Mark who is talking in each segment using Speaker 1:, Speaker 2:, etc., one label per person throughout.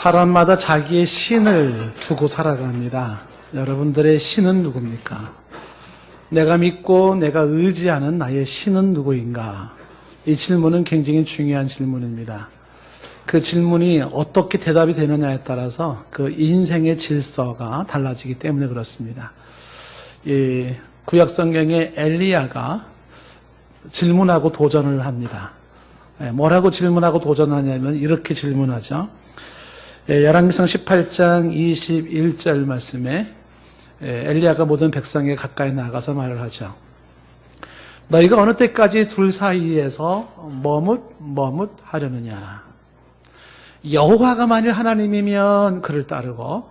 Speaker 1: 사람마다 자기의 신을 두고 살아갑니다. 여러분들의 신은 누굽니까? 내가 믿고 내가 의지하는 나의 신은 누구인가? 이 질문은 굉장히 중요한 질문입니다. 그 질문이 어떻게 대답이 되느냐에 따라서 그 인생의 질서가 달라지기 때문에 그렇습니다. 이 구약성경의 엘리야가 질문하고 도전을 합니다. 뭐라고 질문하고 도전하냐면 이렇게 질문하죠. 열왕기상 18장 21절 말씀에 엘리야가 모든 백성에 가까이 나가서 말을 하죠. 너희가 어느 때까지 둘 사이에서 머뭇하려느냐. 여호와가 만일 하나님이면 그를 따르고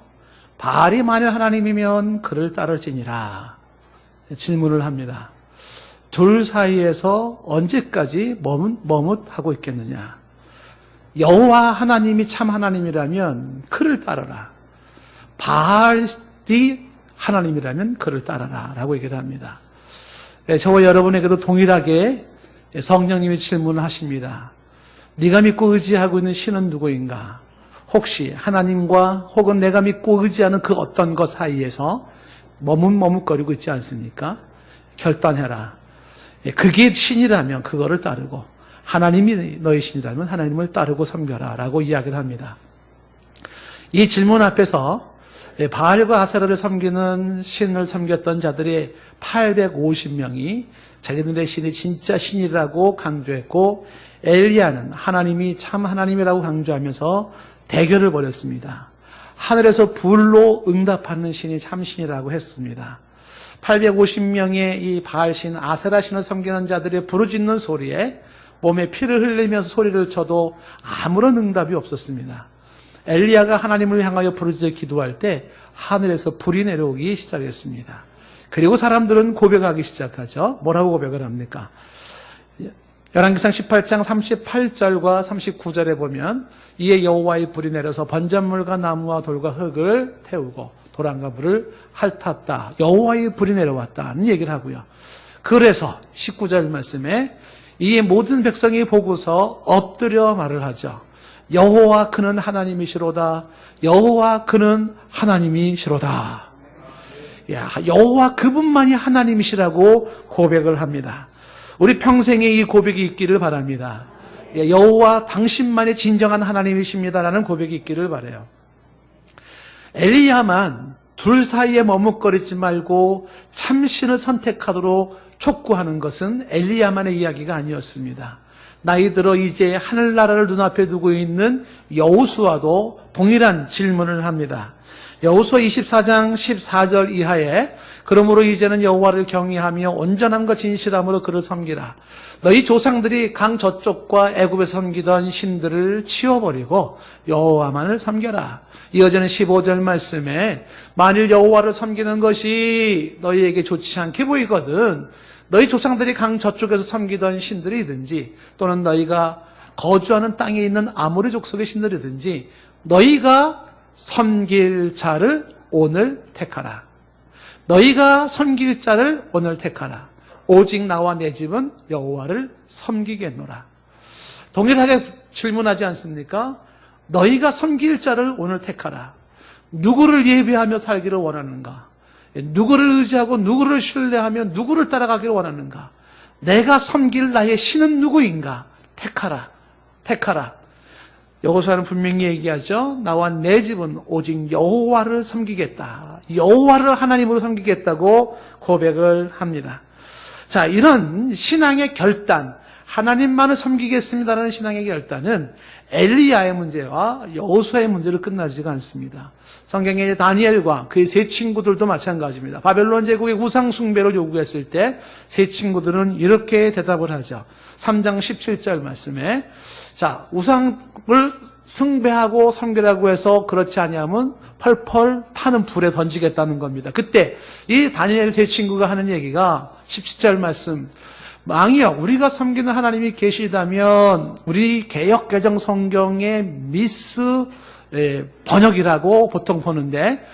Speaker 1: 바알이 만일 하나님이면 그를 따를지니라. 질문을 합니다. 둘 사이에서 언제까지 머뭇하고 있겠느냐. 여호와 하나님이 참 하나님이라면 그를 따르라. 바알이 하나님이라면 그를 따르라 라고 얘기를 합니다. 저와 여러분에게도 동일하게 성령님이 질문을 하십니다. 네가 믿고 의지하고 있는 신은 누구인가? 혹시 하나님과 혹은 내가 믿고 의지하는 그 어떤 것 사이에서 머뭇거리고 있지 않습니까? 결단해라. 그게 신이라면 그거를 따르고 하나님이 너의 신이라면 하나님을 따르고 섬겨라 라고 이야기를 합니다. 이 질문 앞에서 바알과 아세라를 섬기는 신을 섬겼던 자들이 850명이 자기들의 신이 진짜 신이라고 강조했고 엘리야는 하나님이 참 하나님이라고 강조하면서 대결을 벌였습니다. 하늘에서 불로 응답하는 신이 참 신이라고 했습니다. 850명의 이 바알신 아세라 신을 섬기는 자들의 부르짖는 소리에 몸에 피를 흘리면서 소리를 쳐도 아무런 응답이 없었습니다. 엘리야가 하나님을 향하여 부르짖어 기도할 때 하늘에서 불이 내려오기 시작했습니다. 그리고 사람들은 고백하기 시작하죠. 뭐라고 고백을 합니까? 열왕기상 18장 38절과 39절에 보면 이에 여호와의 불이 내려서 번제물과 나무와 돌과 흙을 태우고 도랑과 불을 핥았다. 여호와의 불이 내려왔다는 얘기를 하고요. 그래서 19절 말씀에 이 모든 백성이 보고서 엎드려 말을 하죠. 여호와 그는 하나님이시로다. 여호와 그는 하나님이시로다. 여호와 그분만이 하나님이시라고 고백을 합니다. 우리 평생에 이 고백이 있기를 바랍니다. 여호와 당신만이 진정한 하나님이십니다라는 고백이 있기를 바라요. 엘리야만 둘 사이에 머뭇거리지 말고 참신을 선택하도록 촉구하는 것은 엘리야만의 이야기가 아니었습니다. 나이 들어 이제 하늘나라를 눈앞에 두고 있는 여호수아도 동일한 질문을 합니다. 여호수아 24장 14절 이하에 그러므로 이제는 여호와를 경외하며 온전함과 진실함으로 그를 섬기라. 너희 조상들이 강 저쪽과 애굽에서 섬기던 신들을 치워버리고 여호와만을 섬겨라. 이어지는 15절 말씀에 만일 여호와를 섬기는 것이 너희에게 좋지 않게 보이거든 너희 조상들이 강 저쪽에서 섬기던 신들이든지 또는 너희가 거주하는 땅에 있는 아모리 족속의 신들이든지 너희가 섬길 자를 오늘 택하라. 너희가 섬길 자를 오늘 택하라. 오직 나와 내 집은 여호와를 섬기겠노라. 동일하게 질문하지 않습니까? 너희가 섬길 자를 오늘 택하라. 누구를 예배하며 살기를 원하는가? 누구를 의지하고 누구를 신뢰하며 누구를 따라가기를 원하는가? 내가 섬길 나의 신은 누구인가? 택하라. 택하라. 여호수아는 분명히 얘기하죠. 나와 내 집은 오직 여호와를 섬기겠다. 여호와를 하나님으로 섬기겠다고 고백을 합니다. 자, 이런 신앙의 결단, 하나님만을 섬기겠습니다라는 신앙의 결단은 엘리야의 문제와 여호수아의 문제로 끝나지가 않습니다. 성경에 다니엘과 그의 세 친구들도 마찬가지입니다. 바벨론 제국의 우상 숭배를 요구했을 때 세 친구들은 이렇게 대답을 하죠. 3장 17절 말씀에 자, 우상을 숭배하고 섬기라고 해서 그렇지 아니하면 펄펄 타는 불에 던지겠다는 겁니다. 그때 이 다니엘 세 친구가 하는 얘기가 17절 말씀 망이여 우리가 섬기는 하나님이 계시다면 우리 개역개정 성경의 미스 번역이라고 보통 보는데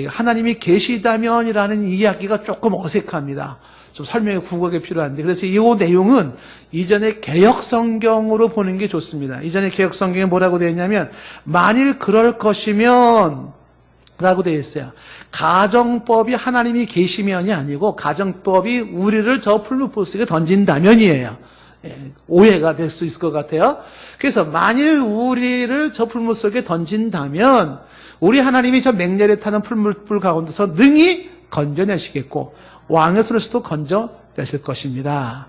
Speaker 1: 하나님이 계시다면이라는 이야기가 조금 어색합니다. 좀 설명의 국어가 필요한데, 그래서 이 내용은 이전에 개역성경으로 보는 게 좋습니다. 이전에 개역성경에 뭐라고 되어 있냐면, 만일 그럴 것이면 라고 되어 있어요. 가정법이 하나님이 계시면이 아니고 가정법이 우리를 저 풀무불 속에 던진다면이에요. 오해가 될 수 있을 것 같아요. 그래서 만일 우리를 저 풀무 속에 던진다면 우리 하나님이 저 맹렬에 타는 풀무불 가운데서 능히 건져내시겠고 왕의 손에서도 건져내실 것입니다.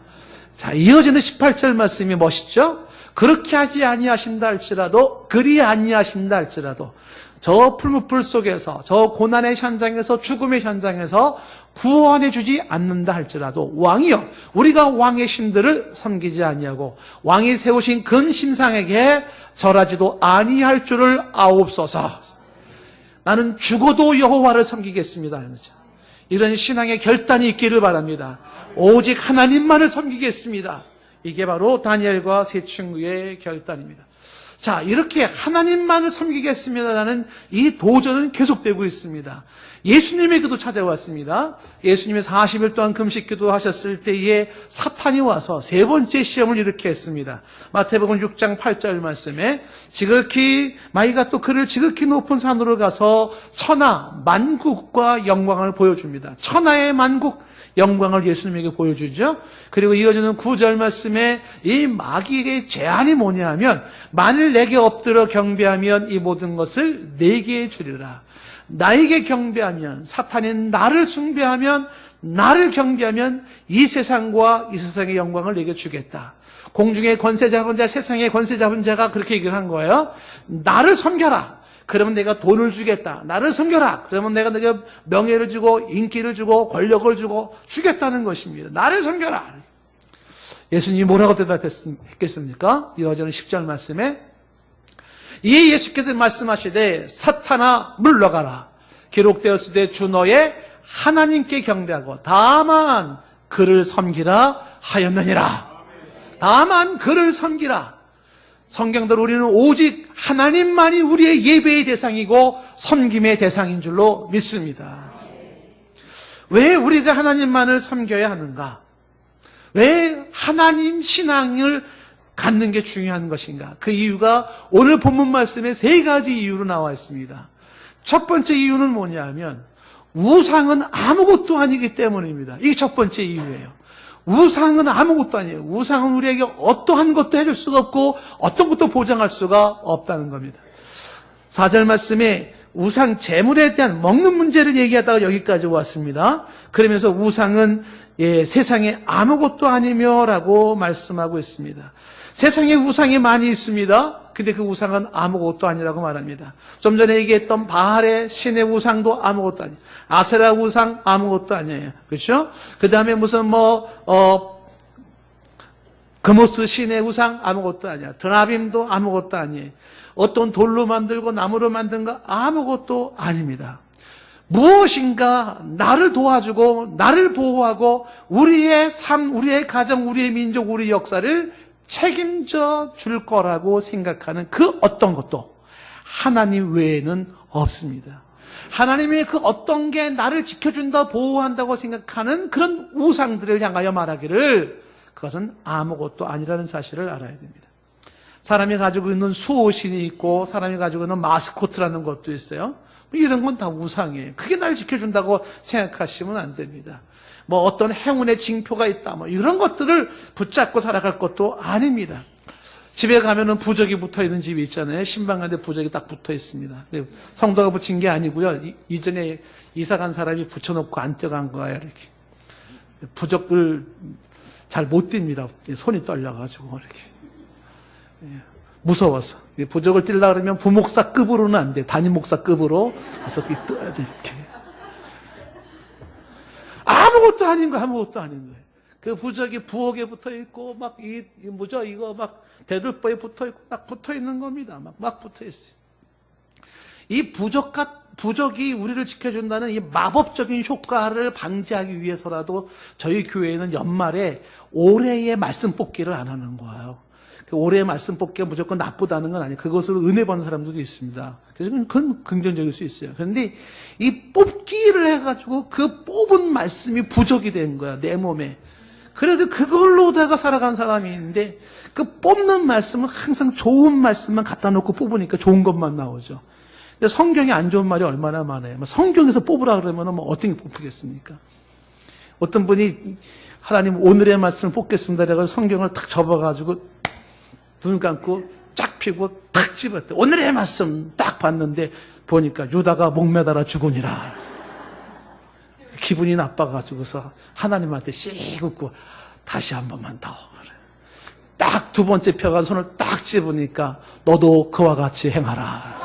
Speaker 1: 자, 이어지는 18절 말씀이 멋있죠? 그렇게 하지 아니하신다 할지라도, 그리 아니하신다 할지라도, 저 풀무불 속에서, 저 고난의 현장에서, 죽음의 현장에서 구원해 주지 않는다 할지라도, 왕이여, 우리가 왕의 신들을 섬기지 아니하고 왕이 세우신 금 신상에게 절하지도 아니할 줄을 아옵소서. 나는 죽어도 여호와를 섬기겠습니다. 이런 신앙의 결단이 있기를 바랍니다. 오직 하나님만을 섬기겠습니다. 이게 바로 다니엘과 세 친구의 결단입니다. 자, 이렇게 하나님만을 섬기겠습니다라는 이 도전은 계속되고 있습니다. 예수님에게도 찾아왔습니다. 예수님이 40일 동안 금식기도 하셨을 때에 사탄이 와서 세 번째 시험을 이렇게 했습니다. 마태복음 6장 8절 말씀에 지극히 마귀가 또 그를 지극히 높은 산으로 가서 천하 만국과 영광을 보여줍니다. 천하의 만국 영광을 예수님에게 보여주죠. 그리고 이어지는 9절 말씀에 이 마귀의 제안이 뭐냐 하면 만일 내게 엎드려 경배하면 이 모든 것을 내게 주리라. 나에게 경배하면, 사탄인 나를 숭배하면, 나를 경배하면 이 세상과 이 세상의 영광을 내게 주겠다. 공중의 권세 잡은 자, 세상의 권세 잡은 자가 그렇게 얘기를 한 거예요. 나를 섬겨라. 그러면 내가 돈을 주겠다. 나를 섬겨라. 그러면 내가 명예를 주고 인기를 주고 권력을 주고 주겠다는 것입니다. 나를 섬겨라. 예수님이 뭐라고 대답했겠습니까? 이어지는 10절 말씀에 이에 예수께서 말씀하시되 사탄아 물러가라. 기록되었을 때 주 너의 하나님께 경배하고 다만 그를 섬기라 하였느니라. 다만 그를 섬기라. 성경대로 우리는 오직 하나님만이 우리의 예배의 대상이고 섬김의 대상인 줄로 믿습니다. 왜 우리가 하나님만을 섬겨야 하는가? 왜 하나님 신앙을 갖는 게 중요한 것인가? 그 이유가 오늘 본문 말씀에 세 가지 이유로 나와 있습니다. 첫 번째 이유는 뭐냐 하면 우상은 아무것도 아니기 때문입니다. 이게 첫 번째 이유예요. 우상은 아무것도 아니에요. 우상은 우리에게 어떠한 것도 해줄 수가 없고 어떤 것도 보장할 수가 없다는 겁니다. 4절 말씀에 우상 재물에 대한 먹는 문제를 얘기하다가 여기까지 왔습니다. 그러면서 우상은 세상에 아무것도 아니며 라고 말씀하고 있습니다. 세상에 우상이 많이 있습니다. 근데 그 우상은 아무것도 아니라고 말합니다. 좀 전에 얘기했던 바알의 신의 우상도 아무것도 아니에요. 아세라 우상 아무것도 아니에요. 그렇죠? 그 다음에 무슨 그모스 신의 우상 아무것도 아니야. 드나빔도 아무것도 아니에요. 어떤 돌로 만들고 나무로 만든 거 아무것도 아닙니다. 무엇인가 나를 도와주고 나를 보호하고 우리의 삶, 우리의 가정, 우리의 민족, 우리의 역사를 책임져 줄 거라고 생각하는 그 어떤 것도 하나님 외에는 없습니다. 하나님의 그 어떤 게 나를 지켜준다, 보호한다고 생각하는 그런 우상들을 향하여 말하기를 그것은 아무것도 아니라는 사실을 알아야 됩니다. 사람이 가지고 있는 수호신이 있고 사람이 가지고 있는 마스코트라는 것도 있어요. 이런 건 다 우상이에요. 그게 날 지켜준다고 생각하시면 안 됩니다. 어떤 행운의 징표가 있다, 이런 것들을 붙잡고 살아갈 것도 아닙니다. 집에 가면은 부적이 붙어 있는 집이 있잖아요. 신방가운데 부적이 딱 붙어 있습니다. 성도가 붙인 게 아니고요. 이전에 이사 간 사람이 붙여놓고 안 떼어간 거예요, 이렇게. 부적을 잘 못 띱니다. 손이 떨려가지고, 이렇게. 무서워서. 부적을 띨라 그러면 부목사급으로는 안 돼. 담임 목사급으로 가서 떠야 돼, 이렇게. 아무것도 아닌 거, 아무것도 아닌 거예요. 그 부적이 부엌에 붙어 있고, 이거 대들보에 붙어 있고, 막 붙어 있는 겁니다. 막 붙어 있어요. 이 부적이 우리를 지켜준다는 이 마법적인 효과를 방지하기 위해서라도 저희 교회는 연말에 올해의 말씀 뽑기를 안 하는 거예요. 그 올해의 말씀 뽑기가 무조건 나쁘다는 건 아니에요. 그것으로 은혜 받는 사람들도 있습니다. 그래서 그건 긍정적일 수 있어요. 그런데 이 뽑기를 해가지고 그 뽑은 말씀이 부족이 된 거야, 내 몸에. 그래도 그걸로다가 살아가는 사람이 있는데 그 뽑는 말씀은 항상 좋은 말씀만 갖다 놓고 뽑으니까 좋은 것만 나오죠. 근데 성경에 안 좋은 말이 얼마나 많아요. 성경에서 뽑으라 그러면 뭐 어떤 게 뽑히겠습니까? 어떤 분이 하나님 오늘의 말씀을 뽑겠습니다. 그래서 성경을 탁 접어가지고 눈 감고 쫙 펴고 탁 집었대. 오늘의 말씀 딱 봤는데 보니까 유다가 목매달아 죽으니라. 기분이 나빠가지고서 하나님한테 씩 웃고 다시 한 번만 더. 딱 두 번째 펴가 손을 딱 집으니까 너도 그와 같이 행하라.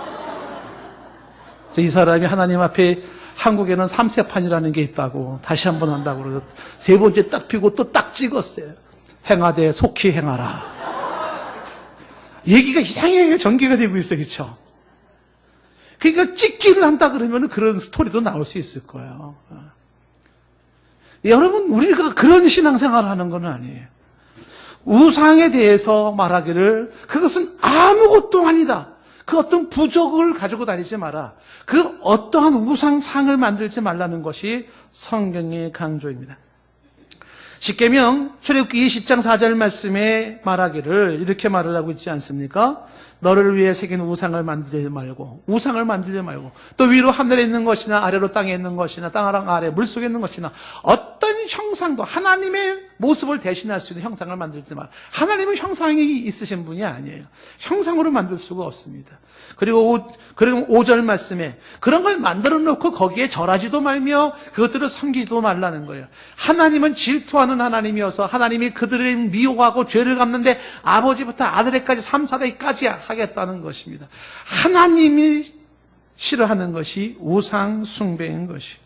Speaker 1: 그래서 이 사람이 하나님 앞에 한국에는 삼세판이라는 게 있다고 다시 한 번 한다고 그래서 세 번째 딱 펴고 또 딱 찍었어요. 행하되 속히 행하라. 얘기가 이상하게 전개가 되고 있어요. 그렇죠? 그러니까 찍기를 한다 그러면 그런 스토리도 나올 수 있을 거예요. 여러분, 우리가 그런 신앙생활을 하는 건 아니에요. 우상에 대해서 말하기를 그것은 아무것도 아니다. 그 어떤 부족을 가지고 다니지 마라. 그 어떠한 우상상을 만들지 말라는 것이 성경의 강조입니다. 십계명 출애굽기 20장 4절 말씀에 말하기를 이렇게 말을 하고 있지 않습니까? 너를 위해 새긴 우상을 만들지 말고 또 위로 하늘에 있는 것이나 아래로 땅에 있는 것이나 땅 아래 물속에 있는 것이나 어떤 형상도 하나님의 모습을 대신할 수 있는 형상을 만들지 말. 하나님은 형상이 있으신 분이 아니에요. 형상으로 만들 수가 없습니다. 그리고 5절 말씀에 그런 걸 만들어 놓고 거기에 절하지도 말며 그것들을 섬기지도 말라는 거예요. 하나님은 질투하는 하나님이어서 하나님이 그들을 미워하고 죄를 갚는데 아버지부터 아들에까지 3, 4대까지 하겠다는 것입니다. 하나님이 싫어하는 것이 우상 숭배인 것이.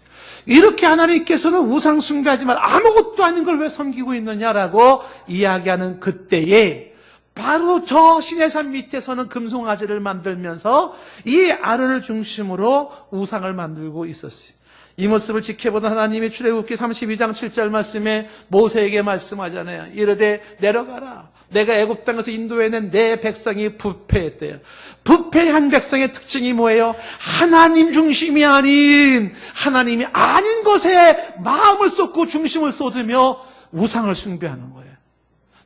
Speaker 1: 이렇게 하나님께서는 우상 숭배하지 말 아무것도 아닌 걸 왜 섬기고 있느냐라고 이야기하는 그때에 바로 저 시내산 밑에서는 금송아지를 만들면서 이 아론을 중심으로 우상을 만들고 있었어요. 이 모습을 지켜보던 하나님이 출애굽기 32장 7절 말씀에 모세에게 말씀하잖아요. 이르되 내려가라. 내가 애굽 땅에서 인도해낸 내 백성이 부패했대요. 부패한 백성의 특징이 뭐예요? 하나님 중심이 아닌 하나님이 아닌 것에 마음을 쏟고 중심을 쏟으며 우상을 숭배하는 거예요.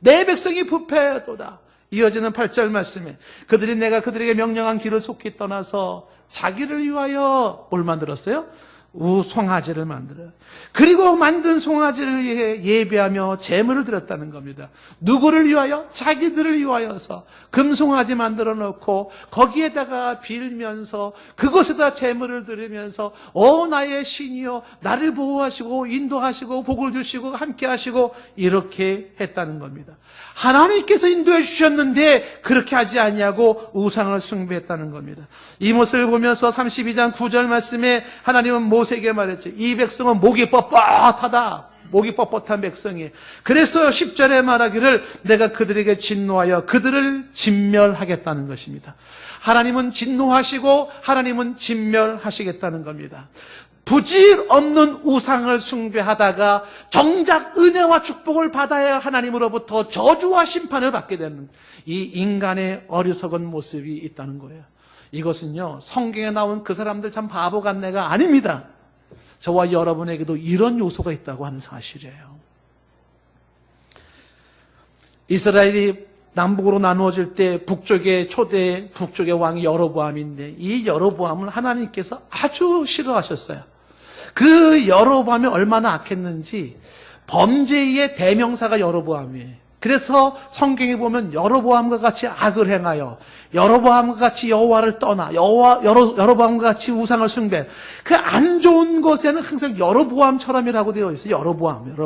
Speaker 1: 내 백성이 부패하도다. 이어지는 8절 말씀에 그들이 내가 그들에게 명령한 길을 속히 떠나서 자기를 위하여 뭘 만들었어요? 송아지를 만들어요. 그리고 만든 송아지를 위해 예배하며 제물을 드렸다는 겁니다. 누구를 위하여? 자기들을 위하여서 금송아지 만들어 놓고 거기에다가 빌면서 그것에다 제물을 드리면서 나의 신이여 나를 보호하시고 인도하시고 복을 주시고 함께 하시고 이렇게 했다는 겁니다. 하나님께서 인도해 주셨는데 그렇게 하지 않냐고 우상을 숭배했다는 겁니다. 이 모습을 보면서 32장 9절 말씀에 하나님은 모세에게 말했죠. 이 백성은 목이 뻣뻣하다. 목이 뻣뻣한 백성이에요. 그래서 10절에 말하기를 내가 그들에게 진노하여 그들을 진멸하겠다는 것입니다. 하나님은 진노하시고 하나님은 진멸하시겠다는 겁니다. 부질 없는 우상을 숭배하다가 정작 은혜와 축복을 받아야 하나님으로부터 저주와 심판을 받게 되는 이 인간의 어리석은 모습이 있다는 거예요. 이것은요, 성경에 나온 그 사람들 참 바보 같네가 아닙니다. 저와 여러분에게도 이런 요소가 있다고 하는 사실이에요. 이스라엘이 남북으로 나누어질 때 북쪽의 왕이 여로보암인데 이 여로보암을 하나님께서 아주 싫어하셨어요. 그 여로보암이 얼마나 악했는지 범죄의 대명사가 여로보암이에요. 그래서 성경에 보면 여로보암과 같이 악을 행하여 여로보암과 같이 여호와를 떠나 여로보암과 같이 우상을 숭배 그 안 좋은 것에는 항상 여로보암처럼이라고 되어 있어요. 여로보암.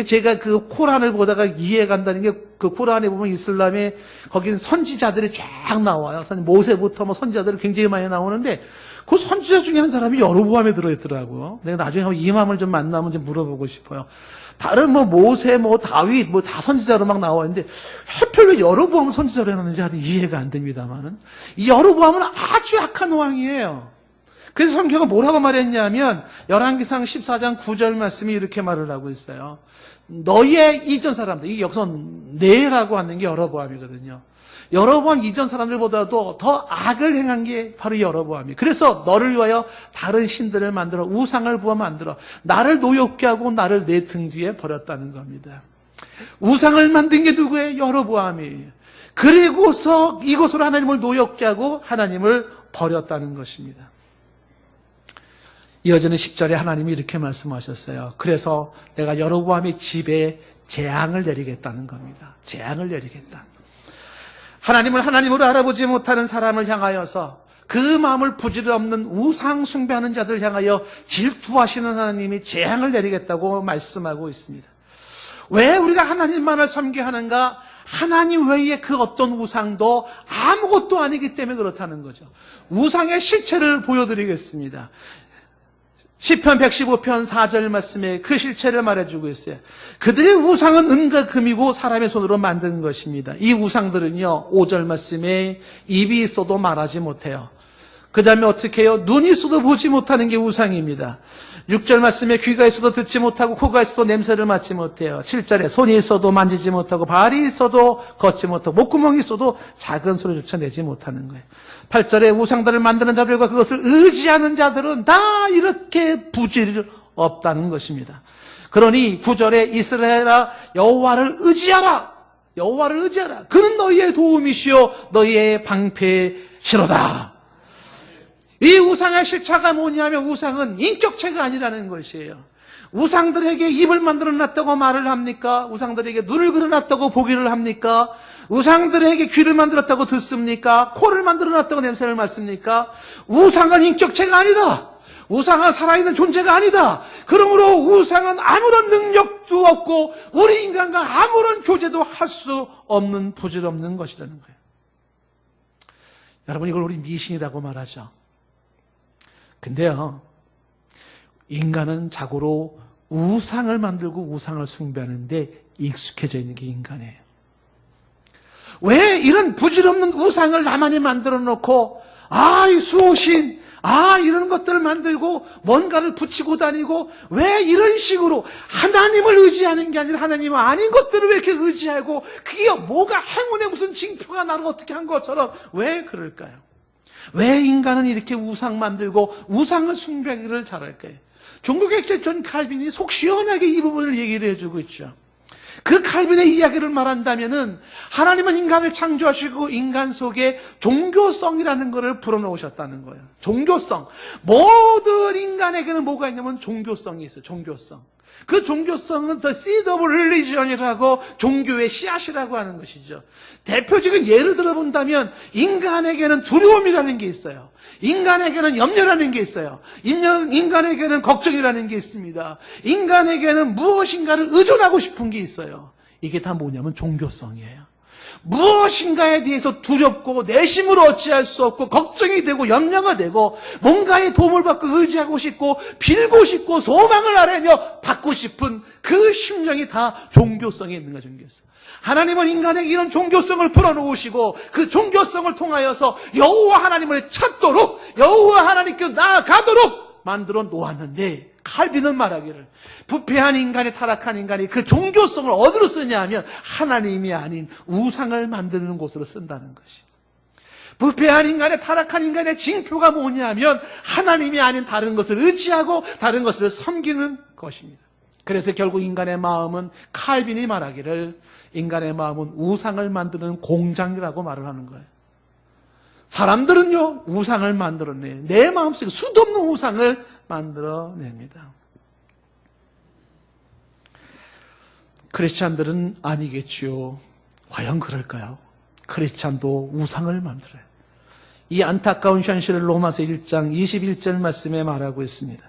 Speaker 1: 제가 그 코란을 보다가 이해간다는 게 그 코란에 보면 이슬람에 거긴 선지자들이 쫙 나와요. 모세부터 뭐 선지자들이 굉장히 많이 나오는데 그 선지자 중에 한 사람이 여로보암에 들어있더라고요. 내가 나중에 한번 이맘을 좀 만나면 좀 물어보고 싶어요. 다른 모세, 다윗, 다 선지자로 막 나와 있는데 하필 왜 여로보암 선지자로 해놨는지 아직 이해가 안 됩니다만은 이 여로보암은 아주 악한 왕이에요. 그래서 성경은 뭐라고 말했냐면 열왕기상 14장 9절 말씀이 이렇게 말을 하고 있어요. 너희의 이전 사람들, 이게 여기서 네라고 하는 게 여로보암이거든요. 여로보암 이전 사람들보다도 더 악을 행한 게 바로 여로보암이에요. 그래서 너를 위하여 다른 신들을 만들어 우상을 부어 만들어 나를 노엽게 하고 나를 내 등 뒤에 버렸다는 겁니다. 우상을 만든 게 누구예요? 여로보암이에요. 그리고서 이것으로 하나님을 노엽게 하고 하나님을 버렸다는 것입니다. 이어지는 10절에 하나님이 이렇게 말씀하셨어요. 그래서 내가 여로보암의 집에 재앙을 내리겠다는 겁니다. 재앙을 내리겠다. 하나님을 하나님으로 알아보지 못하는 사람을 향하여서 그 마음을 부질없는 우상 숭배하는 자들을 향하여 질투하시는 하나님이 재앙을 내리겠다고 말씀하고 있습니다. 왜 우리가 하나님만을 섬겨야 하는가? 하나님 외에 그 어떤 우상도 아무것도 아니기 때문에 그렇다는 거죠. 우상의 실체를 보여드리겠습니다. 시편 115편 4절 말씀에 그 실체를 말해주고 있어요. 그들의 우상은 은과 금이고 사람의 손으로 만든 것입니다. 이 우상들은요, 5절 말씀에 입이 있어도 말하지 못해요. 그 다음에 어떻게 해요? 눈이 있어도 보지 못하는 게 우상입니다. 6절 말씀에 귀가 있어도 듣지 못하고 코가 있어도 냄새를 맡지 못해요. 7절에 손이 있어도 만지지 못하고 발이 있어도 걷지 못하고 목구멍이 있어도 작은 소리조차 내지 못하는 거예요. 8절에 우상들을 만드는 자들과 그것을 의지하는 자들은 다 이렇게 부질이 없다는 것입니다. 그러니 9절에 이스라엘아 여호와를 의지하라. 여호와를 의지하라. 그는 너희의 도움이시요 너희의 방패시로다. 이 우상의 실체가 뭐냐면 우상은 인격체가 아니라는 것이에요. 우상들에게 입을 만들어놨다고 말을 합니까? 우상들에게 눈을 그려놨다고 보기를 합니까? 우상들에게 귀를 만들었다고 듣습니까? 코를 만들어놨다고 냄새를 맡습니까? 우상은 인격체가 아니다. 우상은 살아있는 존재가 아니다. 그러므로 우상은 아무런 능력도 없고 우리 인간과 아무런 교제도 할 수 없는 부질없는 것이라는 거예요. 여러분, 이걸 우리 미신이라고 말하죠. 근데요, 인간은 자고로 우상을 만들고 우상을 숭배하는데 익숙해져 있는 게 인간이에요. 왜 이런 부질없는 우상을 나만이 만들어 놓고, 이 수호신, 이런 것들을 만들고 뭔가를 붙이고 다니고, 왜 이런 식으로 하나님을 의지하는 게 아니라 하나님 아닌 것들을 왜 이렇게 의지하고, 그게 뭐가 행운의 무슨 징표가 나를 어떻게 한 것처럼 왜 그럴까요? 왜 인간은 이렇게 우상 만들고 우상을 숭배하기를 잘할까요? 종교개혁자 존 칼빈이 속 시원하게 이 부분을 얘기를 해주고 있죠. 그 칼빈의 이야기를 말한다면은 하나님은 인간을 창조하시고 인간 속에 종교성이라는 것을 불어넣으셨다는 거예요. 종교성. 모든 인간에게는 뭐가 있냐면 종교성이 있어요. 종교성. 그 종교성은 The Seed of Religion이라고 종교의 씨앗이라고 하는 것이죠. 대표적인 예를 들어본다면 인간에게는 두려움이라는 게 있어요. 인간에게는 염려라는 게 있어요. 인간에게는 걱정이라는 게 있습니다. 인간에게는 무엇인가를 의존하고 싶은 게 있어요. 이게 다 뭐냐면 종교성이에요. 무엇인가에 대해서 두렵고 내심으로 어찌할 수 없고 걱정이 되고 염려가 되고 뭔가의 도움을 받고 의지하고 싶고 빌고 싶고 소망을 아뢰며 받고 싶은 그 심령이 다 종교성에 있는 거야. 종교성. 하나님은 인간에게 이런 종교성을 풀어놓으시고 그 종교성을 통하여서 여호와 하나님을 찾도록 여호와 하나님께 나아가도록 만들어 놓았는데, 칼빈은 말하기를 부패한 인간이, 타락한 인간이 그 종교성을 어디로 쓰냐 하면 하나님이 아닌 우상을 만드는 곳으로 쓴다는 것이. 부패한 인간의, 타락한 인간의 징표가 뭐냐면 하나님이 아닌 다른 것을 의지하고 다른 것을 섬기는 것입니다. 그래서 결국 인간의 마음은, 칼빈이 말하기를 인간의 마음은 우상을 만드는 공장이라고 말을 하는 거예요. 사람들은요, 우상을 만들어내요. 내 마음속에 수도 없는 우상을 만들어냅니다. 크리스찬들은 아니겠지요. 과연 그럴까요? 크리스찬도 우상을 만들어요. 이 안타까운 현실을 로마서 1장 21절 말씀에 말하고 있습니다.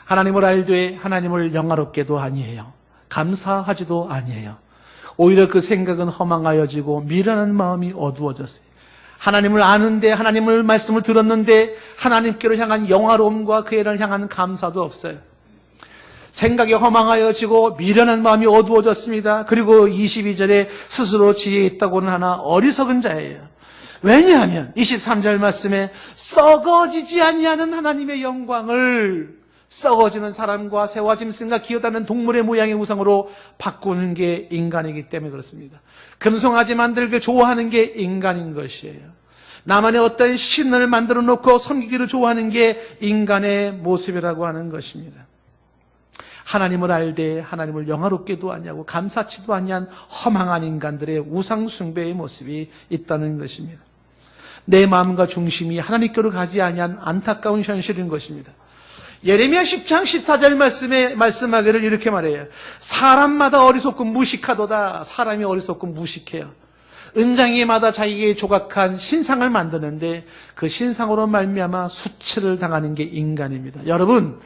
Speaker 1: 하나님을 알되 하나님을 영화롭게도 아니해요. 감사하지도 아니해요. 오히려 그 생각은 허망하여지고 미련한 마음이 어두워졌어요. 하나님을 아는데, 하나님을 말씀을 들었는데 하나님께로 향한 영화로움과 그를 향한 감사도 없어요. 생각이 허망하여지고 미련한 마음이 어두워졌습니다. 그리고 22절에 스스로 지혜 있다고는 하나 어리석은 자예요. 왜냐하면 23절 말씀에 썩어지지 아니하는 하나님의 영광을 썩어지는 사람과 새와 짐승과 기어다니는 동물의 모양의 우상으로 바꾸는 게 인간이기 때문에 그렇습니다. 금송아지 만들기 좋아하는 게 인간인 것이에요. 나만의 어떤 신을 만들어 놓고 섬기기를 좋아하는 게 인간의 모습이라고 하는 것입니다. 하나님을 알되 하나님을 영화롭게도 아니하고 감사치도 아니한 허망한 인간들의 우상 숭배의 모습이 있다는 것입니다. 내 마음과 중심이 하나님께로 가지 아니한 안타까운 현실인 것입니다. 예레미야 10장 14절 말씀에 말씀하기를 이렇게 말해요. 사람마다 어리석고 무식하도다. 사람이 어리석고 무식해요. 은장이마다 자기에게 조각한 신상을 만드는데 그 신상으로 말미암아 수치를 당하는 게 인간입니다. 여러분,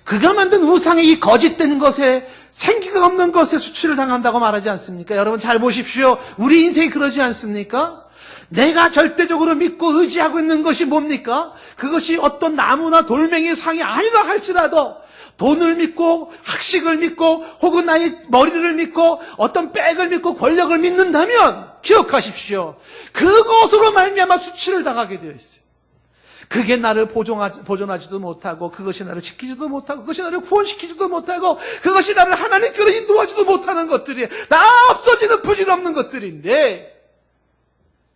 Speaker 1: 그가 만든 우상의 이 거짓된 것에 생기가 없는 것에 수치를 당한다고 말하지 않습니까? 여러분 잘 보십시오. 우리 인생이 그러지 않습니까? 내가 절대적으로 믿고 의지하고 있는 것이 뭡니까? 그것이 어떤 나무나 돌멩이 상이 아니라 할지라도 돈을 믿고 학식을 믿고 혹은 나의 머리를 믿고 어떤 백을 믿고 권력을 믿는다면 기억하십시오. 그것으로 말미암아 수치를 당하게 되어 있어요. 그게 나를 보존하지도 못하고 그것이 나를 지키지도 못하고 그것이 나를 구원시키지도 못하고 그것이 나를 하나님께로 인도하지도 못하는 것들이 다 없어지는 부질없는 것들인데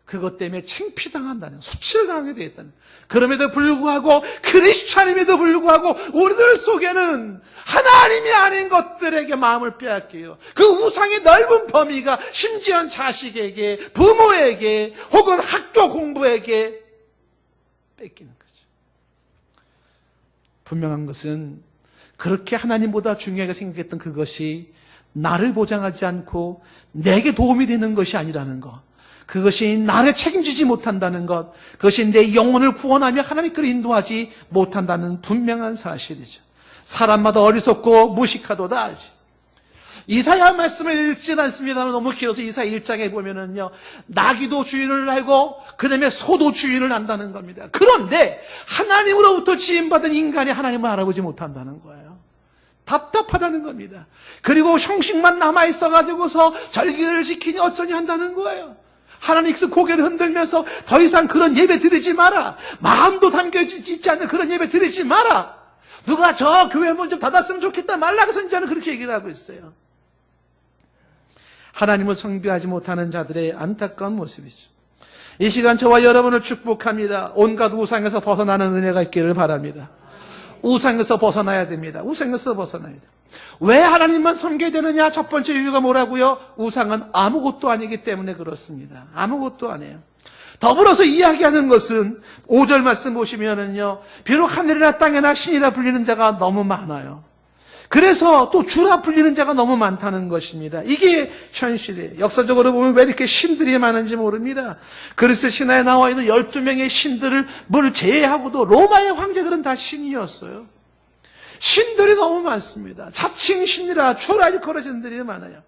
Speaker 1: 그것 때문에 창피당한다는, 수치를 당하게 되었다는. 그럼에도 불구하고 그리스도님에도 불구하고 우리들 속에는 하나님이 아닌 것들에게 마음을 빼앗겨요. 그 우상의 넓은 범위가 심지어 자식에게, 부모에게 혹은 학교 공부에게 뺏기는 거죠. 분명한 것은 그렇게 하나님보다 중요하게 생각했던 그것이 나를 보장하지 않고 내게 도움이 되는 것이 아니라는 것. 그것이 나를 책임지지 못한다는 것, 그것이 내 영혼을 구원하며 하나님께로 인도하지 못한다는 분명한 사실이죠. 사람마다 어리석고 무식하도다. 이사야 말씀을 읽진 않습니다만 너무 길어서 이사야 1장에 보면은요, 나귀도 주인을 알고 그 다음에 소도 주인을 안다는 겁니다. 그런데 하나님으로부터 지음받은 인간이 하나님을 알아보지 못한다는 거예요. 답답하다는 겁니다. 그리고 형식만 남아있어가지고서 절기를 지키니 어쩌니 한다는 거예요. 하나님께서 고개를 흔들면서 더 이상 그런 예배 드리지 마라. 마음도 담겨있지 않는 그런 예배 드리지 마라. 누가 저 교회 문 좀 닫았으면 좋겠다 말라고 선지자는 그렇게 얘기를 하고 있어요. 하나님을 성비하지 못하는 자들의 안타까운 모습이죠. 이 시간 저와 여러분을 축복합니다. 온갖 우상에서 벗어나는 은혜가 있기를 바랍니다. 우상에서 벗어나야 됩니다. 우상에서 벗어나야 돼요. 왜 하나님만 섬겨야 되느냐? 첫 번째 이유가 뭐라고요? 우상은 아무것도 아니기 때문에 그렇습니다. 아무것도 아니에요. 더불어서 이야기하는 것은 5절 말씀 보시면은요, 비록 하늘이나 땅이나 신이라 불리는 자가 너무 많아요. 그래서 또 주라 불리는 자가 너무 많다는 것입니다. 이게 현실이에요. 역사적으로 보면 왜 이렇게 신들이 많은지 모릅니다. 그리스 신화에 나와 있는 12명의 신들을 제외하고도 로마의 황제들은 다 신이었어요. 신들이 너무 많습니다. 자칭 신이라 주라 일컬어지는 들이 많아요.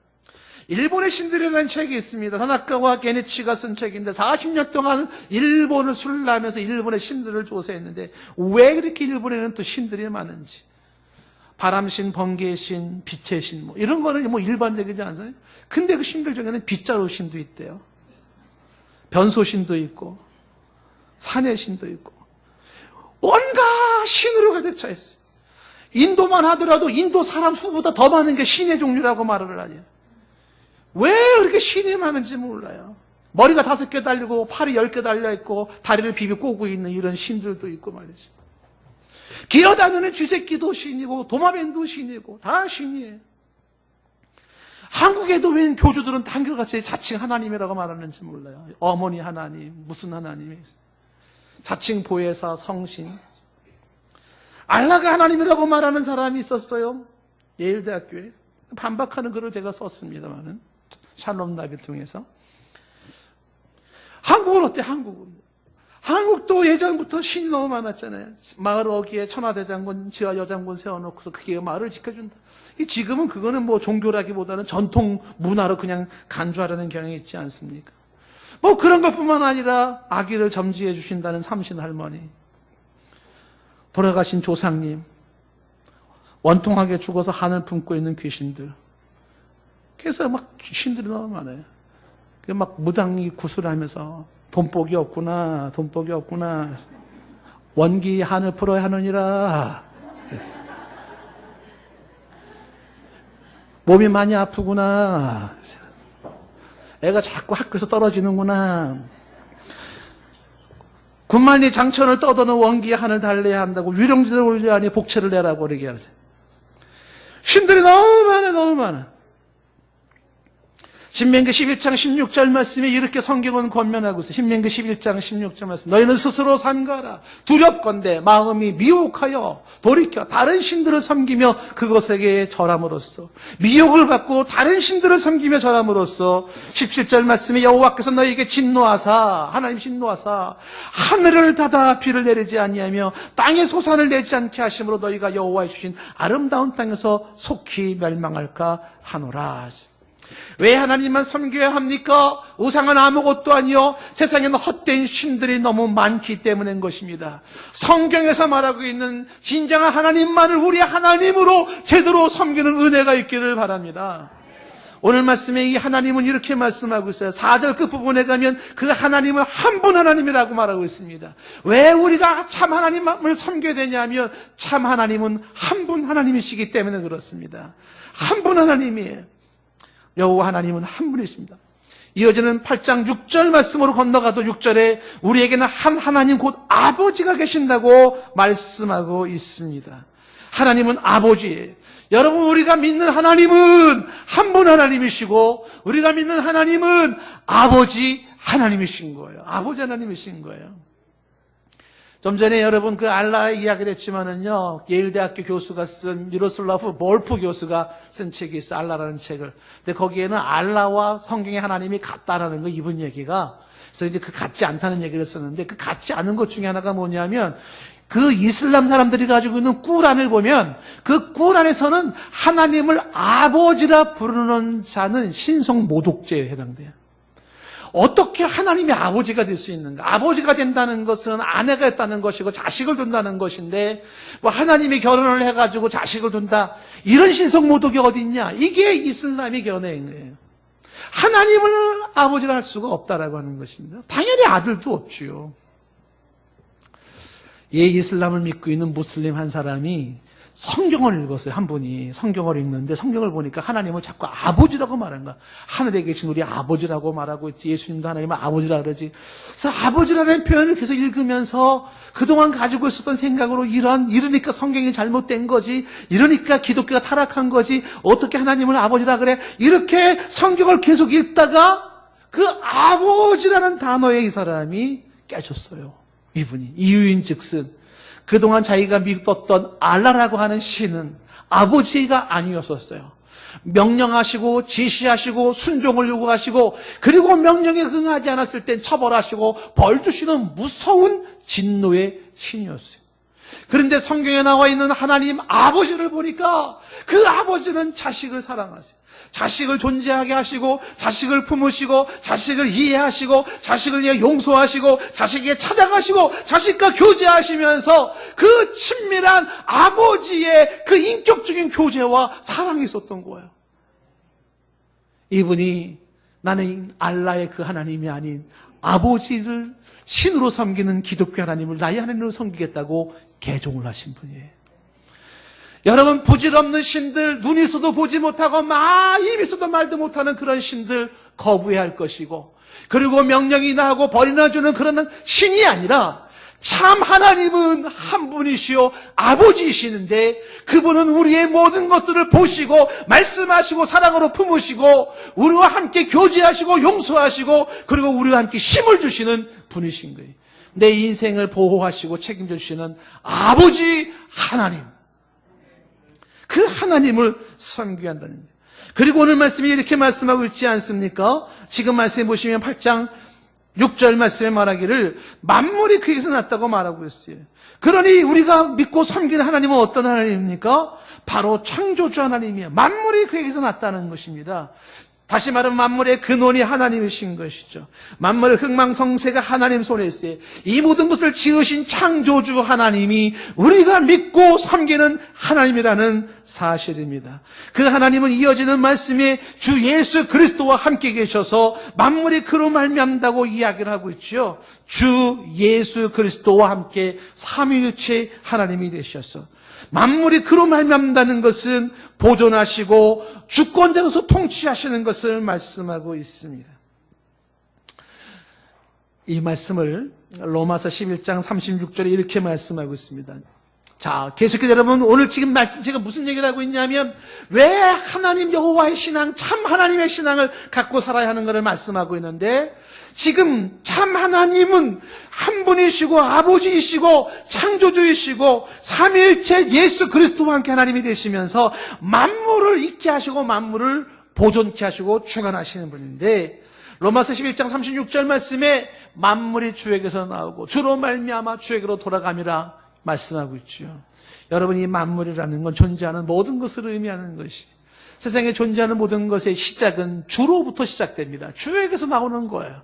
Speaker 1: 일본의 신들이라는 책이 있습니다. 다나카와 게니치가 쓴 책인데 40년 동안 일본을 순례하면서 일본의 신들을 조사했는데 왜 그렇게 일본에는 또 신들이 많은지. 바람신, 번개신, 빛의 신, 이런 거는 일반적이지 않아요? 근데 그 신들 중에는 빗자루 신도 있대요. 변소신도 있고, 산의 신도 있고, 온갖 신으로 가득 차 있어요. 인도만 하더라도 인도 사람 수보다 더 많은 게 신의 종류라고 말을 하죠. 왜 그렇게 신이 많은지 몰라요. 머리가 5개 달리고, 팔이 10개 달려있고, 다리를 비비 꼬고 있는 이런 신들도 있고 말이죠. 기어다니는 쥐새끼도 신이고 도마뱀도 신이고 다 신이에요. 한국에도 웬 교주들은 한결같이 자칭 하나님이라고 말하는지 몰라요. 어머니 하나님, 무슨 하나님이 있어요. 자칭 보혜사, 성신. 알라가 하나님이라고 말하는 사람이 있었어요. 예일대학교에. 반박하는 글을 제가 썼습니다만은 샬롬 나비 통해서. 한국은 어때? 한국도 예전부터 신이 너무 많았잖아요. 마을 어귀에 천하대장군, 지하 여장군 세워놓고서 그게 마을을 지켜준다. 지금은 그거는 종교라기보다는 전통 문화로 그냥 간주하려는 경향이 있지 않습니까? 그런 것뿐만 아니라 아기를 점지해 주신다는 삼신 할머니, 돌아가신 조상님, 원통하게 죽어서 한을 품고 있는 귀신들. 그래서 귀신들이 너무 많아요. 무당이 구슬하면서 돈복이 없구나. 원기 한을 풀어야 하느니라. 몸이 많이 아프구나. 애가 자꾸 학교에서 떨어지는구나. 군만리 장천을 떠도는 원기에 하늘 달래야 한다고 유령지를 올려 하니 복채를 내라고 그러게 하죠. 신들이 너무 많아. 신명기 11장 16절 말씀에 이렇게 성경은 권면하고 있어요. 신명기 11장 16절 말씀. 너희는 스스로 삼가라. 두렵건대 마음이 미혹하여 돌이켜 다른 신들을 섬기며 그것에게 절함으로써 미혹을 받고 다른 신들을 섬기며 절함으로써 17절 말씀에 여호와께서 너희에게 진노하사 하나님 진노하사 하늘을 닫아 비를 내리지 아니하며 땅에 소산을 내지 않게 하심으로 너희가 여호와의 주신 아름다운 땅에서 속히 멸망할까 하노라. 왜 하나님만 섬겨야 합니까? 우상은 아무것도 아니요 세상에는 헛된 신들이 너무 많기 때문인 것입니다. 성경에서 말하고 있는 진정한 하나님만을 우리 하나님으로 제대로 섬기는 은혜가 있기를 바랍니다. 오늘 말씀에 이 하나님은 이렇게 말씀하고 있어요. 4절 끝부분에 가면 그 하나님은 한 분 하나님이라고 말하고 있습니다. 왜 우리가 참 하나님을 섬겨야 되냐면 참 하나님은 한 분 하나님이시기 때문에 그렇습니다. 한 분 하나님이에요. 여호와 하나님은 한 분이십니다. 이어지는 8장 6절 말씀으로 건너가도 6절에 우리에게는 한 하나님 곧 아버지가 계신다고 말씀하고 있습니다. 하나님은 아버지예요. 여러분, 우리가 믿는 하나님은 한 분 하나님이시고 우리가 믿는 하나님은 아버지 하나님이신 거예요. 아버지 하나님이신 거예요. 좀 전에 여러분 그 알라의 이야기를 했지만은요, 예일대학교 교수가 쓴 미로슬라프 볼프 교수가 쓴 책이 있어, 알라라는 책을. 근데 거기에는 알라와 성경의 하나님이 같다라는 거, 이분 얘기가. 그래서 이제 그 같지 않다는 얘기를 썼는데, 그 같지 않은 것 중에 하나가 뭐냐면, 그 이슬람 사람들이 가지고 있는 꾸란을 보면, 그 꾸란에서는 하나님을 아버지라 부르는 자는 신성 모독죄에 해당돼요. 어떻게 하나님이 아버지가 될 수 있는가? 아버지가 된다는 것은 아내가 있다는 것이고 자식을 둔다는 것인데, 뭐 하나님이 결혼을 해가지고 자식을 둔다, 이런 신성모독이 어디 있냐? 이게 이슬람이 견해인 거예요. 하나님을 아버지라 할 수가 없다라고 하는 것입니다. 당연히 아들도 없지요. 이 이슬람을 믿고 있는 무슬림 한 사람이 성경을 읽었어요. 한 분이 성경을 읽는데 성경을 보니까 하나님을 자꾸 아버지라고 말하는 거야. 하늘에 계신 우리 아버지라고 말하고 있지. 예수님도 하나님을 아버지라 그러지. 그래서 아버지라는 표현을 계속 읽으면서 그동안 가지고 있었던 생각으로 이러니까 성경이 잘못된 거지. 이러니까 기독교가 타락한 거지. 어떻게 하나님을 아버지라 그래. 이렇게 성경을 계속 읽다가 그 아버지라는 단어에 이 사람이 깨졌어요. 이분이. 이유인즉슨 그동안 자기가 믿었던 알라라고 하는 신은 아버지가 아니었었어요. 명령하시고 지시하시고 순종을 요구하시고 그리고 명령에 응하지 않았을 땐 처벌하시고 벌 주시는 무서운 진노의 신이었어요. 그런데 성경에 나와 있는 하나님 아버지를 보니까 그 아버지는 자식을 사랑하세요. 자식을 존재하게 하시고 자식을 품으시고 자식을 이해하시고 자식을 위해 용서하시고 자식에게 찾아가시고 자식과 교제하시면서 그 친밀한 아버지의 그 인격적인 교제와 사랑이 있었던 거예요. 이분이 나는 알라의 그 하나님이 아닌 아버지를 신으로 섬기는 기독교 하나님을 나의 하나님으로 섬기겠다고 개종을 하신 분이에요. 여러분, 부질없는 신들, 눈이 있어도 보지 못하고 입이 있어도 말도 못하는 그런 신들 거부해야 할 것이고, 그리고 명령이나 하고 벌이나 주는 그런 신이 아니라 참 하나님은 한 분이시요 아버지이시는데 그분은 우리의 모든 것들을 보시고 말씀하시고 사랑으로 품으시고 우리와 함께 교제하시고 용서하시고 그리고 우리와 함께 힘을 주시는 분이신 거예요. 내 인생을 보호하시고 책임져 주시는 아버지 하나님, 그 하나님을 섬겨야 한다는 거예요. 그리고 오늘 말씀이 이렇게 말씀하고 있지 않습니까? 지금 말씀해 보시면 8장 6절 말씀에 말하기를 만물이 그에게서 났다고 말하고 있어요. 그러니 우리가 믿고 섬기는 하나님은 어떤 하나님입니까? 바로 창조주 하나님이에요. 만물이 그에게서 났다는 것입니다. 다시 말하면 만물의 근원이 하나님이신 것이죠. 만물의 흥망성쇠가 하나님 손에 있어요. 이 모든 것을 지으신 창조주 하나님이 우리가 믿고 섬기는 하나님이라는 사실입니다. 그 하나님은 이어지는 말씀에 주 예수 그리스도와 함께 계셔서 만물이 그로 말미암다고 이야기를 하고 있죠. 주 예수 그리스도와 함께 삼위일체 하나님이 되셔서 만물이 그로 말미암다는 것은 보존하시고 주권자로서 통치하시는 것을 말씀하고 있습니다. 이 말씀을 로마서 11장 36절에 이렇게 말씀하고 있습니다. 자, 계속해서 여러분, 오늘 지금 말씀, 제가 무슨 얘기를 하고 있냐면, 왜 하나님 여호와의 신앙, 참 하나님의 신앙을 갖고 살아야 하는 것을 말씀하고 있는데, 지금 참 하나님은 한 분이시고, 아버지이시고, 창조주이시고, 삼위일체 예수 그리스도와 함께 하나님이 되시면서, 만물을 있게 하시고, 만물을 보존케 하시고, 주관하시는 분인데, 로마서 11장 36절 말씀에 만물이 주에게서 나오고, 주로 말미암아 주에게로 돌아감이라 말씀하고 있죠. 여러분, 이 만물이라는 건 존재하는 모든 것을 의미하는 것이, 세상에 존재하는 모든 것의 시작은 주로부터 시작됩니다. 주에게서 나오는 거예요.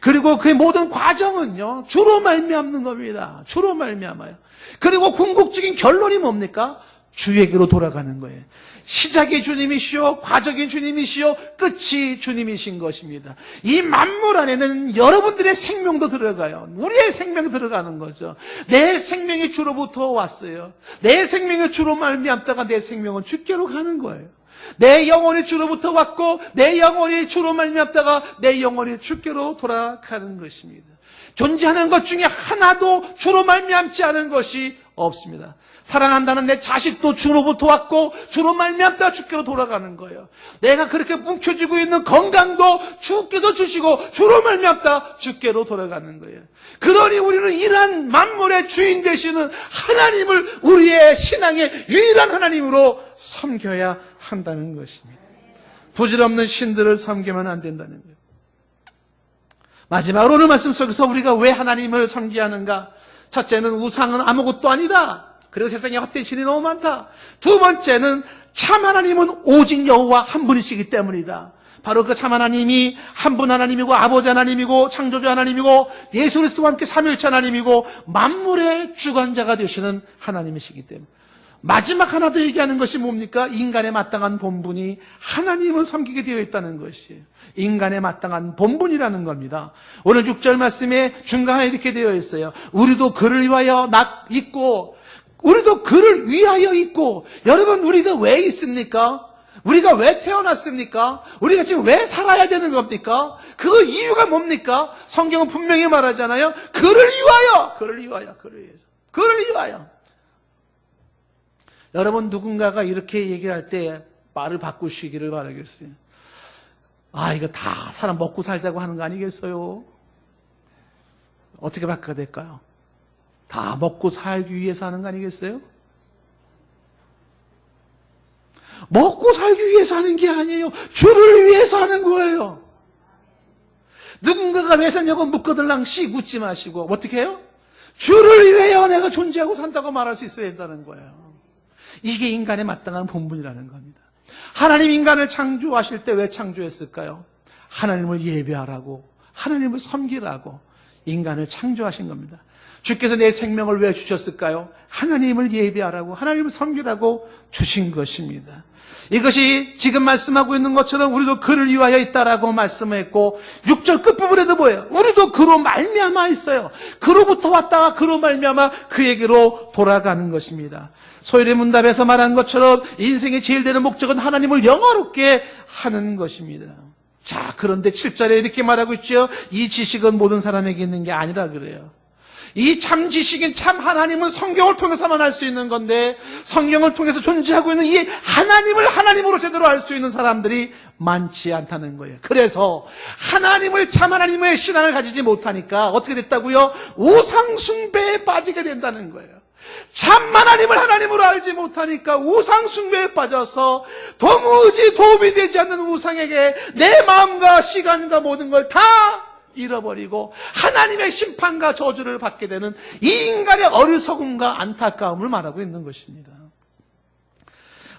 Speaker 1: 그리고 그 모든 과정은요, 주로 말미암는 겁니다. 주로 말미암아요. 그리고 궁극적인 결론이 뭡니까? 주에게로 돌아가는 거예요. 시작이 주님이시오, 과정이 주님이시오, 끝이 주님이신 것입니다. 이 만물 안에는 여러분들의 생명도 들어가요. 우리의 생명이 들어가는 거죠. 내 생명이 주로부터 왔어요. 내 생명이 주로 말미암다가 내 생명은 주께로 가는 거예요. 내 영혼이 주로부터 왔고 내 영혼이 주로 말미암다가 내 영혼이 주께로 돌아가는 것입니다. 존재하는 것 중에 하나도 주로 말미암지 않은 것이 없습니다. 사랑한다는 내 자식도 주로부터 왔고 주로 말미암다 주께로 돌아가는 거예요. 내가 그렇게 뭉쳐지고 있는 건강도 주께서 주시고 주로 말미암다 주께로 돌아가는 거예요. 그러니 우리는 이러한 만물의 주인 되시는 하나님을 우리의 신앙의 유일한 하나님으로 섬겨야 한다는 것입니다. 부질없는 신들을 섬기면 안 된다는 거예요. 마지막으로 오늘 말씀 속에서 우리가 왜 하나님을 섬기야 하는가? 첫째는 우상은 아무것도 아니다. 그리고 세상에 헛된 신이 너무 많다. 두 번째는 참 하나님은 오직 여호와 한 분이시기 때문이다. 바로 그 참 하나님이 한 분 하나님이고 아버지 하나님이고 창조주 하나님이고 예수 그리스도와 함께 삼위일체 하나님이고 만물의 주관자가 되시는 하나님이시기 때문에. 마지막 하나 더 얘기하는 것이 뭡니까? 인간의 마땅한 본분이 하나님을 섬기게 되어 있다는 것이에요. 인간의 마땅한 본분이라는 겁니다. 오늘 6절 말씀에 중간에 이렇게 되어 있어요. 우리도 그를 위하여 있고, 우리도 그를 위하여 있고. 여러분, 우리가 왜 있습니까? 우리가 왜 태어났습니까? 우리가 지금 왜 살아야 되는 겁니까? 그 이유가 뭡니까? 성경은 분명히 말하잖아요. 그를 위하여, 그를 위하여, 그를 위해서, 그를 위하여. 여러분, 누군가가 이렇게 얘기할 때 말을 바꾸시기를 바라겠어요. 아, 이거 다 사람 먹고 살자고 하는 거 아니겠어요? 어떻게 바꿔야 될까요? 다 먹고 살기 위해서 하는 거 아니겠어요? 먹고 살기 위해서 하는 게 아니에요. 주를 위해서 하는 거예요. 누군가가 왜 사냐고 묻거들랑 씩 묻지 마시고 어떻게 해요? 주를 위하여 내가 존재하고 산다고 말할 수 있어야 된다는 거예요. 이게 인간의 마땅한 본분이라는 겁니다. 하나님 인간을 창조하실 때 왜 창조했을까요? 하나님을 예배하라고, 하나님을 섬기라고 인간을 창조하신 겁니다. 주께서 내 생명을 왜 주셨을까요? 하나님을 예배하라고, 하나님을 섬기라고 주신 것입니다. 이것이 지금 말씀하고 있는 것처럼 우리도 그를 위하여 있다라고 말씀했고 6절 끝부분에도 뭐예요? 우리도 그로 말미암아 있어요. 그로부터 왔다가 그로 말미암아 그에게로 돌아가는 것입니다. 소율의 문답에서 말한 것처럼 인생의 제일 되는 목적은 하나님을 영화롭게 하는 것입니다. 자, 그런데 7절에 이렇게 말하고 있죠. 이 지식은 모든 사람에게 있는 게 아니라 그래요. 이 참 지식인 참 하나님은 성경을 통해서만 알 수 있는 건데 성경을 통해서 존재하고 있는 이 하나님을 하나님으로 제대로 알 수 있는 사람들이 많지 않다는 거예요. 그래서 하나님을 참 하나님의 신앙을 가지지 못하니까 어떻게 됐다고요? 우상 숭배에 빠지게 된다는 거예요. 참 하나님을 하나님으로 알지 못하니까 우상 숭배에 빠져서 도무지 도움이 되지 않는 우상에게 내 마음과 시간과 모든 걸 다 잃어버리고 하나님의 심판과 저주를 받게 되는 이 인간의 어리석음과 안타까움을 말하고 있는 것입니다.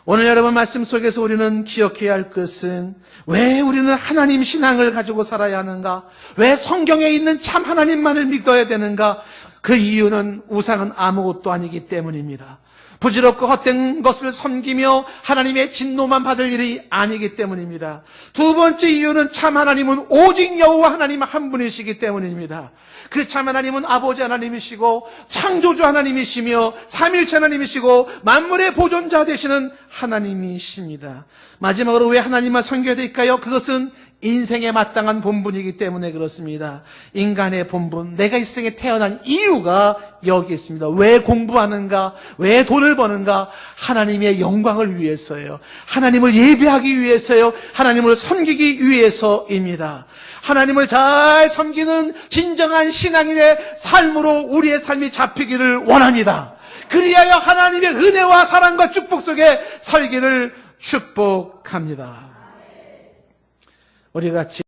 Speaker 1: 오늘 여러분 말씀 속에서 우리는 기억해야 할 것은 왜 우리는 하나님 신앙을 가지고 살아야 하는가? 왜 성경에 있는 참 하나님만을 믿어야 되는가? 그 이유는 우상은 아무것도 아니기 때문입니다. 부질없고 헛된 것을 섬기며 하나님의 진노만 받을 일이 아니기 때문입니다. 두 번째 이유는 참 하나님은 오직 여호와 하나님 한 분이시기 때문입니다. 그 참 하나님은 아버지 하나님이시고 창조주 하나님이시며 삼위일체 하나님이시고 만물의 보존자 되시는 하나님이십니다. 마지막으로 왜 하나님만 섬겨야 될까요? 그것은 인생에 마땅한 본분이기 때문에 그렇습니다. 인간의 본분, 내가 이 세상에 태어난 이유가 여기 있습니다. 왜 공부하는가? 왜 돈을 버는가? 하나님의 영광을 위해서예요. 하나님을 예배하기 위해서요. 하나님을 섬기기 위해서입니다. 하나님을 잘 섬기는 진정한 신앙인의 삶으로 우리의 삶이 잡히기를 원합니다. 그리하여 하나님의 은혜와 사랑과 축복 속에 살기를 축복합니다. 우리 같이